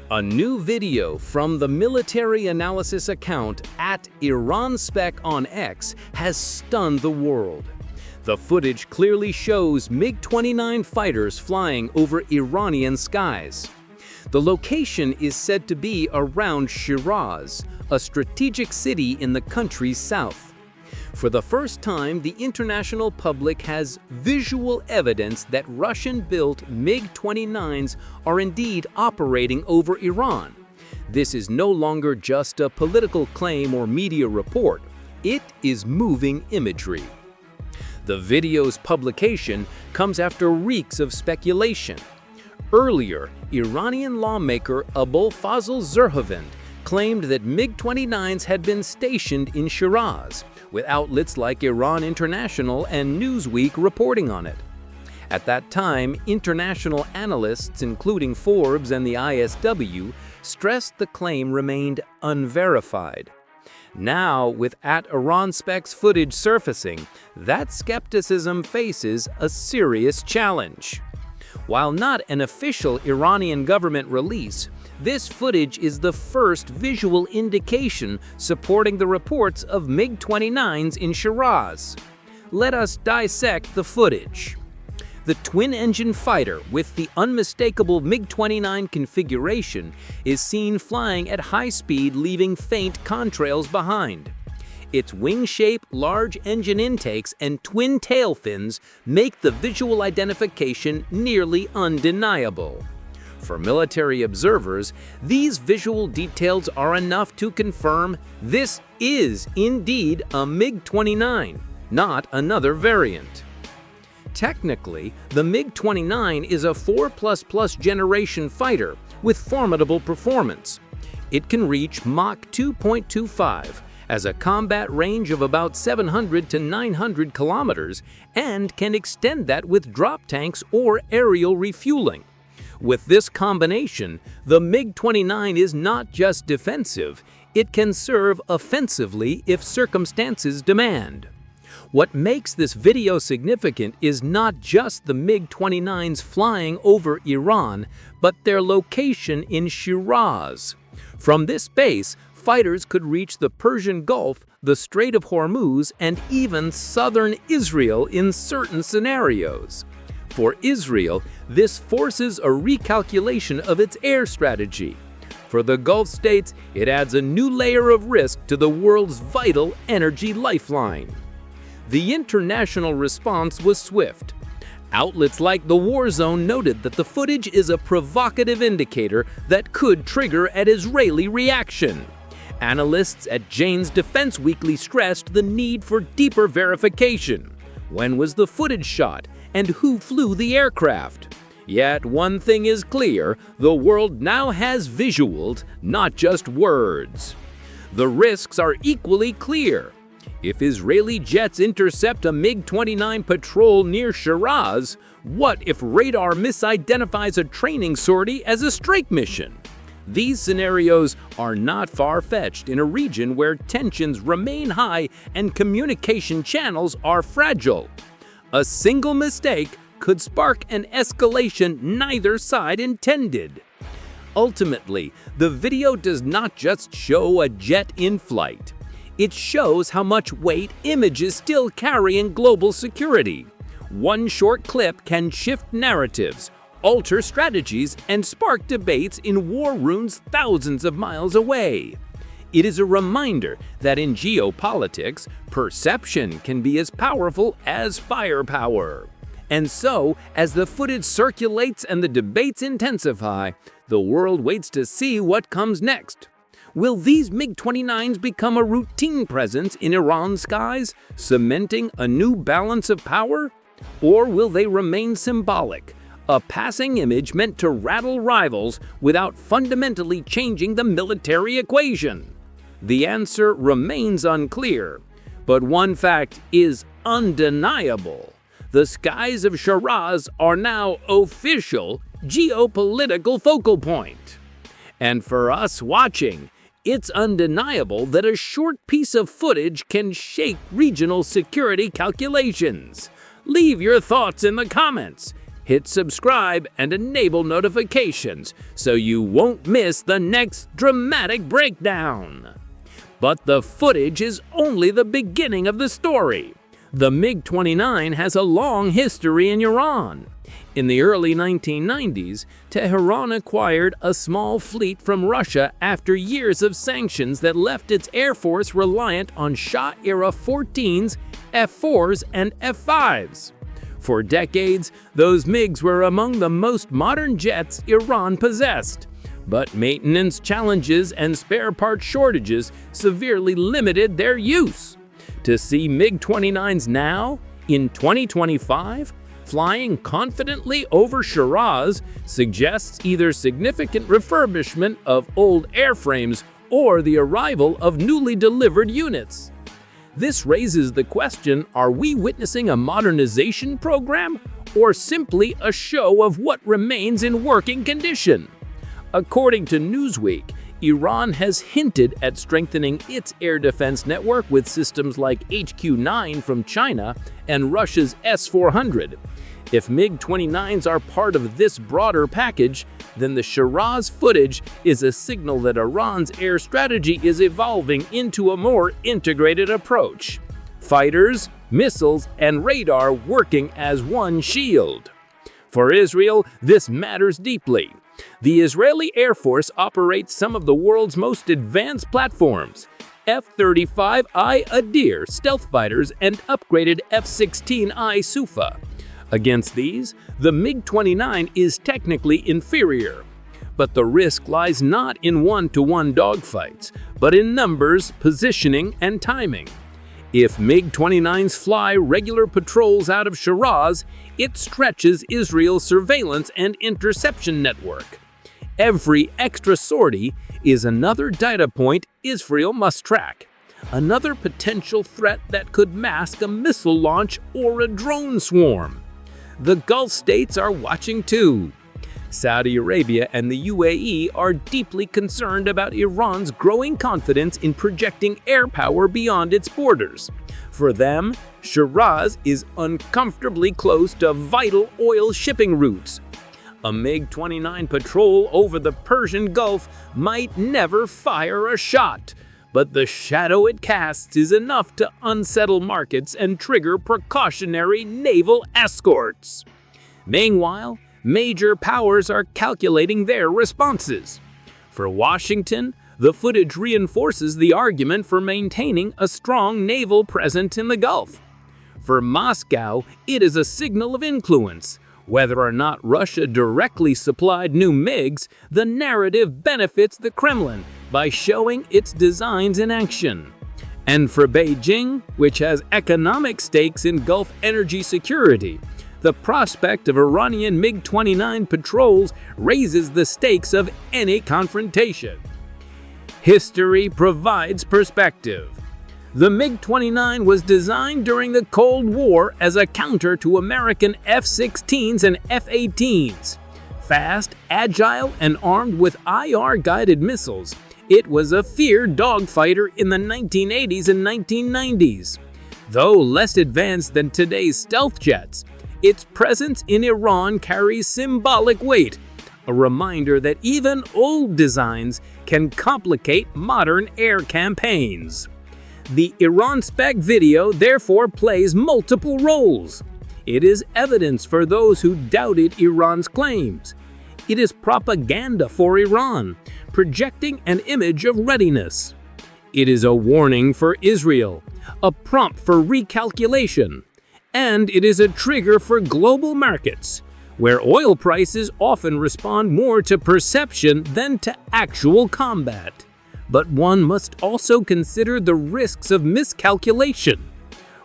A new video from the military analysis account @IranSpec on X has stunned the world. The footage clearly shows MiG-29 fighters flying over Iranian skies. The location is said to be around Shiraz, a strategic city in the country's south. For the first time, the international public has visual evidence that Russian-built MiG-29s are indeed operating over Iran. This is no longer just a political claim or media report. It is moving imagery. The video's publication comes after weeks of speculation. Earlier, Iranian lawmaker Abolfazl Zerhovind claimed that MiG-29s had been stationed in Shiraz, with outlets like Iran International and Newsweek reporting on it. At that time, international analysts, including Forbes and the ISW, stressed the claim remained unverified. Now, with @IranSpec's footage surfacing, that skepticism faces a serious challenge. While not an official Iranian government release, this footage is the first visual indication supporting the reports of MiG-29s in Shiraz. Let us dissect the footage. The twin-engine fighter with the unmistakable MiG-29 configuration is seen flying at high speed, leaving faint contrails behind. Its wing shape, large engine intakes, and twin tail fins make the visual identification nearly undeniable. For military observers, these visual details are enough to confirm this is indeed a MiG-29, not another variant. Technically, the MiG-29 is a 4++ generation fighter with formidable performance. It can reach Mach 2.25, as a combat range of about 700 to 900 kilometers, and can extend that with drop tanks or aerial refueling. With this combination, the MiG-29 is not just defensive, it can serve offensively if circumstances demand. What makes this video significant is not just the MiG-29s flying over Iran, but their location in Shiraz. From this base, fighters could reach the Persian Gulf, the Strait of Hormuz, and even southern Israel in certain scenarios. For Israel, this forces a recalculation of its air strategy. For the Gulf states, it adds a new layer of risk to the world's vital energy lifeline. The international response was swift. Outlets like The War Zone noted that the footage is a provocative indicator that could trigger an Israeli reaction. Analysts at Jane's Defense Weekly stressed the need for deeper verification. When was the footage shot, and who flew the aircraft? Yet one thing is clear, the world now has visuals, not just words. The risks are equally clear. If Israeli jets intercept a MiG-29 patrol near Shiraz, what if radar misidentifies a training sortie as a strike mission? These scenarios are not far-fetched in a region where tensions remain high and communication channels are fragile. A single mistake could spark an escalation neither side intended. Ultimately, the video does not just show a jet in flight. It shows how much weight images still carry in global security. One short clip can shift narratives, alter strategies, and spark debates in war rooms thousands of miles away. It is a reminder that in geopolitics, perception can be as powerful as firepower. And so, as the footage circulates and the debates intensify, the world waits to see what comes next. Will these MiG-29s become a routine presence in Iran's skies, cementing a new balance of power? Or will they remain symbolic, a passing image meant to rattle rivals without fundamentally changing the military equation? The answer remains unclear, but one fact is undeniable. The skies of Shiraz are now official geopolitical focal point. And for us watching, it's undeniable that a short piece of footage can shake regional security calculations. Leave your thoughts in the comments. Hit subscribe and enable notifications so you won't miss the next dramatic breakdown. But the footage is only the beginning of the story. The MiG-29 has a long history in Iran. In the early 1990s, Tehran acquired a small fleet from Russia after years of sanctions that left its air force reliant on Shah-era 14s, F-4s, and F-5s. For decades, those MiGs were among the most modern jets Iran possessed. But maintenance challenges and spare part shortages severely limited their use. To see MiG-29s now, in 2025, flying confidently over Shiraz suggests either significant refurbishment of old airframes or the arrival of newly delivered units. This raises the question, are we witnessing a modernization program or simply a show of what remains in working condition? According to Newsweek, Iran has hinted at strengthening its air defense network with systems like HQ-9 from China and Russia's S-400. If MiG-29s are part of this broader package, then the Shiraz footage is a signal that Iran's air strategy is evolving into a more integrated approach. Fighters, missiles, and radar working as one shield. For Israel, this matters deeply. The Israeli Air Force operates some of the world's most advanced platforms: F-35I Adir stealth fighters and upgraded F-16I Sufa. Against these, the MiG-29 is technically inferior. But the risk lies not in one-to-one dogfights, but in numbers, positioning, and timing. If MiG-29s fly regular patrols out of Shiraz, it stretches Israel's surveillance and interception network. Every extra sortie is another data point Israel must track, another potential threat that could mask a missile launch or a drone swarm. The Gulf states are watching too. Saudi Arabia and the UAE are deeply concerned about Iran's growing confidence in projecting air power beyond its borders. For them, Shiraz is uncomfortably close to vital oil shipping routes. A MiG-29 patrol over the Persian Gulf might never fire a shot, but the shadow it casts is enough to unsettle markets and trigger precautionary naval escorts. Meanwhile, major powers are calculating their responses. For Washington, the footage reinforces the argument for maintaining a strong naval presence in the Gulf. For Moscow, it is a signal of influence. Whether or not Russia directly supplied new MiGs, the narrative benefits the Kremlin by showing its designs in action. And for Beijing, which has economic stakes in Gulf energy security, the prospect of Iranian MiG-29 patrols raises the stakes of any confrontation. History provides perspective. The MiG-29 was designed during the Cold War as a counter to American F-16s and F-18s. Fast, agile, and armed with IR-guided missiles, it was a feared dogfighter in the 1980s and 1990s. Though less advanced than today's stealth jets, its presence in Iran carries symbolic weight, a reminder that even old designs can complicate modern air campaigns. The Iran spec video therefore plays multiple roles. It is evidence for those who doubted Iran's claims. It is propaganda for Iran, projecting an image of readiness. It is a warning for Israel, a prompt for recalculation. And it is a trigger for global markets, where oil prices often respond more to perception than to actual combat. But one must also consider the risks of miscalculation.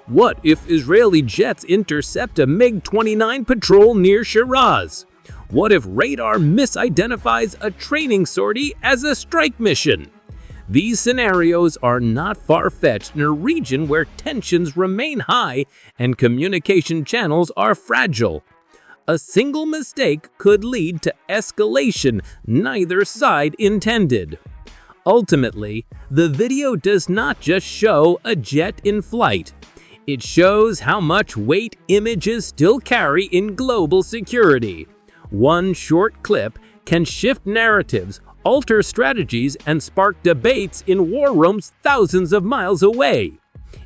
What if Israeli jets intercept a MiG-29 patrol near Shiraz? What if radar misidentifies a training sortie as a strike mission? These scenarios are not far-fetched in a region where tensions remain high and communication channels are fragile. A single mistake could lead to escalation neither side intended. Ultimately, the video does not just show a jet in flight. It shows how much weight images still carry in global security. One short clip can shift narratives, alter strategies, and spark debates in war rooms thousands of miles away.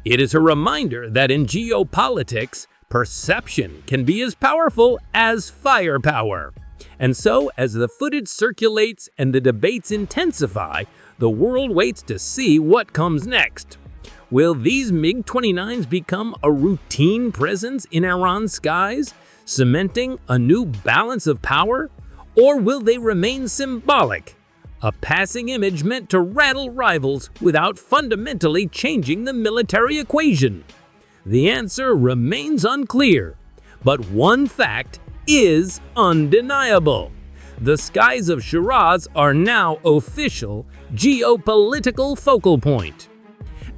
It is a reminder that in geopolitics, perception can be as powerful as firepower. And so, as the footage circulates and the debates intensify, the world waits to see what comes next. Will these MiG-29s become a routine presence in Iran's skies, cementing a new balance of power? Or will they remain symbolic, a passing image meant to rattle rivals without fundamentally changing the military equation? The answer remains unclear, but one fact is undeniable. The skies of Shiraz are now official geopolitical focal point.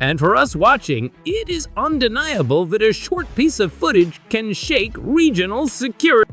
And for us watching, it is undeniable that a short piece of footage can shake regional security.